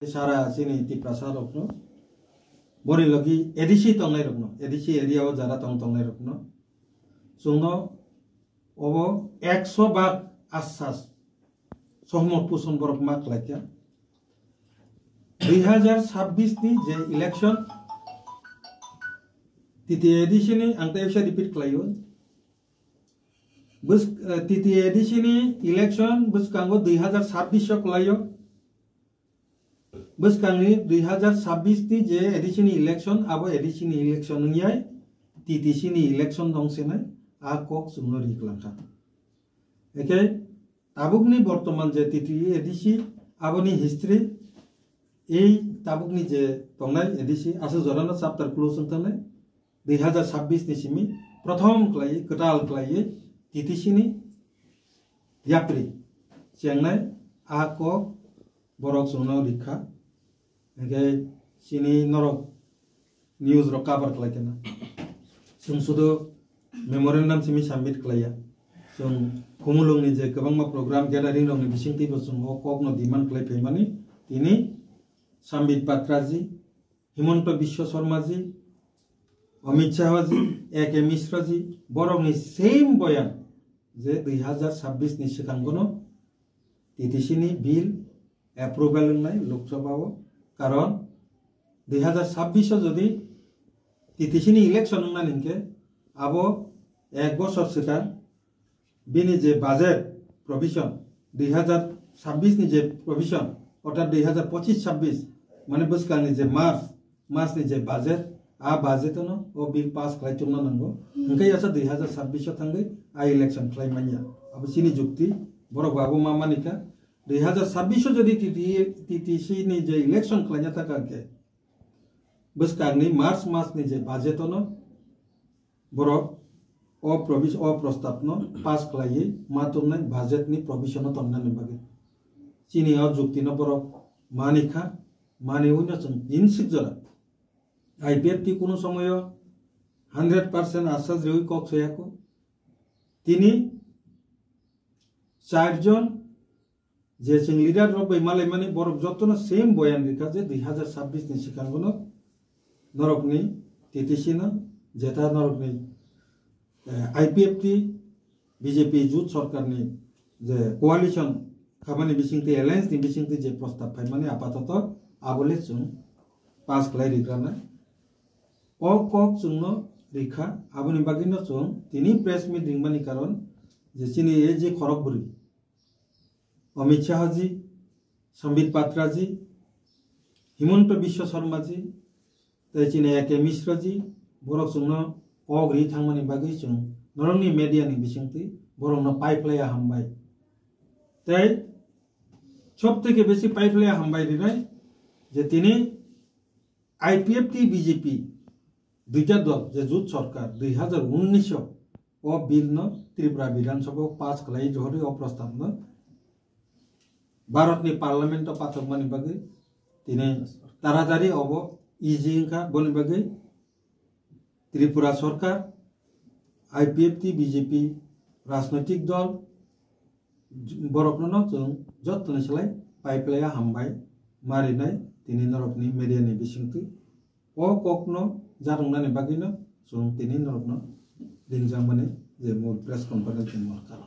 Sara sini ti prasad rokno bori logi edisi tongnai rokno edisi area o jara tongnai rokno sungno obo 100 bag asas sohmot puson borok mak laikya 2026 ni je election titi edisi ni angta efsa repeat klayo bus titi edisi ni election bus kango 2026 klayo bus kangni 2026 ni je edisi ni election abo edisi ni election ngyai titi ni election dongsena a kok sungno riklangka eke tabukni bortoman je titi edisi abo ni history ei tabukni je tongnai edisi asu jorana chapter close tane 2026 ni simi prothom klai katal klai titi ni yapri chengnai a kok borok sungno rikha eke sini norok news ro cover klakena sung sudo memorandum simi submit klaya sung kumulung ni je kabangma program gathering rong ni bisingti bo sung kok no demand klai pemani ini Sambit Patraji Himonto Biswa Sharma ji Amit Shah ji A.K. Mishra ji borok ni same boyan je 2026 ni sikangono titi ni bill approval nai Lok Sabha o karon 2026 jodi titi ni election na ninke abo ek bochor sikar bini je budget provision 2026 ni je provision otar 2025-26 মানে বুসকানি যে March ni je budget a budget no o bill pass khlai chumna nango hingkai asa 2026 thangai a election khlai manya abo sini jukti borok babu mamanika 2026 jodi TTC ni je election khlainya takake buskani march ni je budget no borok o provision o prostav no pass khlai matumnai budget ni provision no tonna ni bagi sini o jukti no borok manika মানে উন্নয়ন ইনসিক জরা IPFT কোনো সময় 100% আশ্বাস রেউই cock সয়াকো তিনি চারজন যে Singh leader রব মালাই মানে বড় যতন সেম বয়ান রেখা যে 2026 ni sikangono নরকনি টিটিসি না যেটা নরকনি আইপিএফটি বিজেপি জুট সরকারনি যে কোয়ালিশন খামানি বিসিংতি অ্যালায়েন্স ni বিসিংতি যে প্রস্তাব পাই মানে আপাতত abole chung pas klai rikrana o kok chungno rikha aboni bagino chung tini press meeting mani karon je chini e je khorokburi Amit Shah ji Sambit Patra ji Himonto Biswa Sharma ji tai chini A.K. Mishra ji borok chungno ok ri thangmani bagi chung norongni media ni bisingti borok no pipeline hambai tai সবথেকে বেশি pipeline হামবাই Rinnai যে তিনি IPFT BJP দুইটা দল যে jute সরকার 2019 ও বিল ন ত্রিপুরা বিধানসভা pass কলাই জহরি ও প্রস্তাব ন ভারতনি পার্লামেন্ট পাথকমানি বাগে তিনি তাড়াতাড়ি অব ইজিংকা বনি বাগে ত্রিপুরা সরকার আইপিএফটি বিজেপি রাজনৈতিক দল বরকনো जों जत्तने सलाय पाइपलाया हामबाय मारिनाय तिनि नरकनि मेडियानि बिसिंति ओ ककनो जारुंनानि बागिनो जों तिनि नरकनो दिनजामाने जे मूल प्रेस कन्फारेन्स मरकाल